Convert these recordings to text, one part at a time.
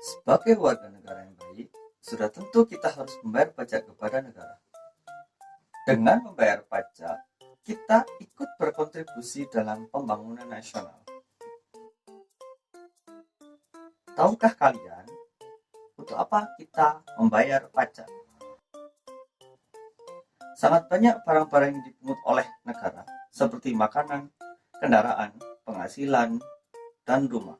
Sebagai warga negara yang baik, sudah tentu kita harus membayar pajak kepada negara. Dengan membayar pajak, kita ikut berkontribusi dalam pembangunan nasional. Tahukah kalian, untuk apa kita membayar pajak? Sangat banyak barang-barang yang dipungut oleh negara, seperti makanan, kendaraan, penghasilan, dan rumah.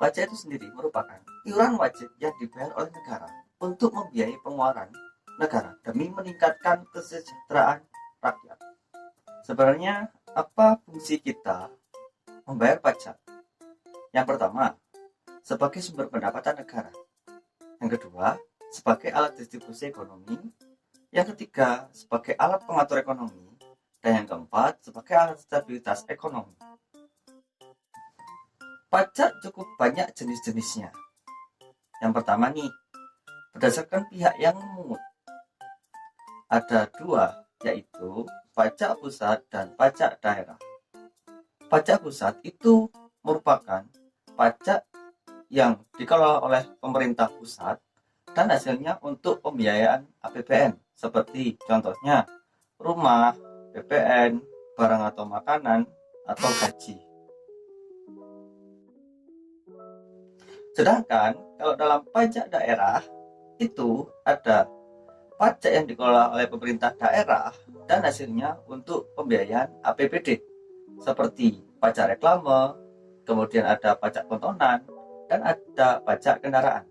Pajak itu sendiri merupakan iuran wajib yang dibayar oleh negara untuk membiayai pengeluaran negara demi meningkatkan kesejahteraan rakyat. Sebenarnya, apa fungsi kita membayar pajak? Yang pertama, sebagai sumber pendapatan negara. Yang kedua, sebagai alat distribusi ekonomi. Yang ketiga, sebagai alat pengatur ekonomi. Dan yang keempat, sebagai alat stabilitas ekonomi. Pajak cukup banyak jenis-jenisnya. Yang pertama nih, berdasarkan pihak yang memungut. Ada dua, yaitu pajak pusat dan pajak daerah. Pajak pusat itu merupakan pajak yang dikelola oleh pemerintah pusat dan hasilnya untuk pembiayaan APBN, seperti contohnya rumah, PPN, barang atau makanan, atau gaji. Sedangkan kalau dalam pajak daerah itu ada pajak yang dikelola oleh pemerintah daerah dan hasilnya untuk pembiayaan APBD, seperti pajak reklame, kemudian ada pajak tontonan, dan ada pajak kendaraan.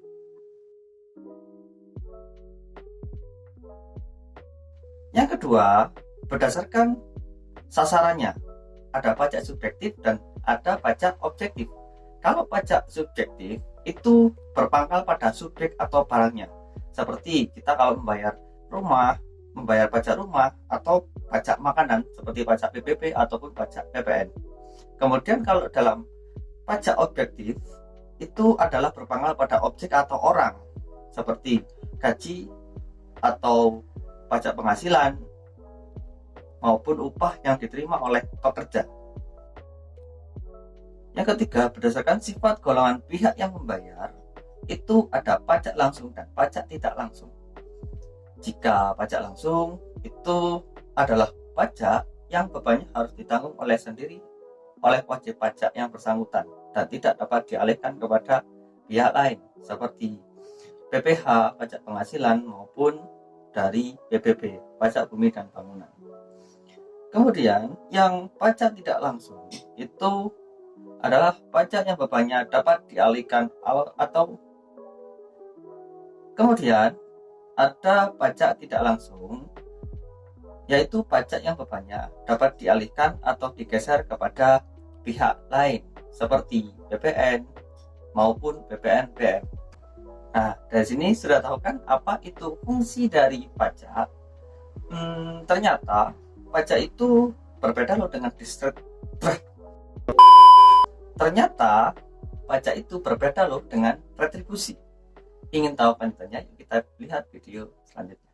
Yang kedua, berdasarkan sasarannya, ada pajak subjektif dan ada pajak objektif. Kalau pajak subjektif itu berpangkal pada subjek atau barangnya, seperti kita kalau membayar rumah, membayar pajak rumah, atau pajak makanan seperti pajak PPP ataupun pajak PPN. Kemudian kalau dalam pajak objektif itu adalah berpangkal pada objek atau orang, seperti gaji atau pajak penghasilan maupun upah yang diterima oleh pekerja. Yang ketiga, berdasarkan sifat golongan pihak yang membayar, itu ada pajak langsung dan pajak tidak langsung. Jika pajak langsung, itu adalah pajak yang bebannya harus ditanggung oleh wajib pajak yang bersangkutan dan tidak dapat dialihkan kepada pihak lain, seperti PPh, pajak penghasilan, maupun dari PBB, pajak bumi dan bangunan. Kemudian, yang pajak tidak langsung itu adalah pajak yang bebannya dapat dialihkan atau kemudian ada pajak tidak langsung, yaitu pajak yang bebannya dapat dialihkan atau digeser kepada pihak lain seperti BPN maupun BPNBM. Nah, dari sini sudah tahu kan apa itu fungsi dari pajak? Ternyata pajak itu berbeda loh dengan Ternyata pajak itu berbeda loh dengan retribusi. Ingin tahu lanjutannya? Yuk kita lihat video selanjutnya.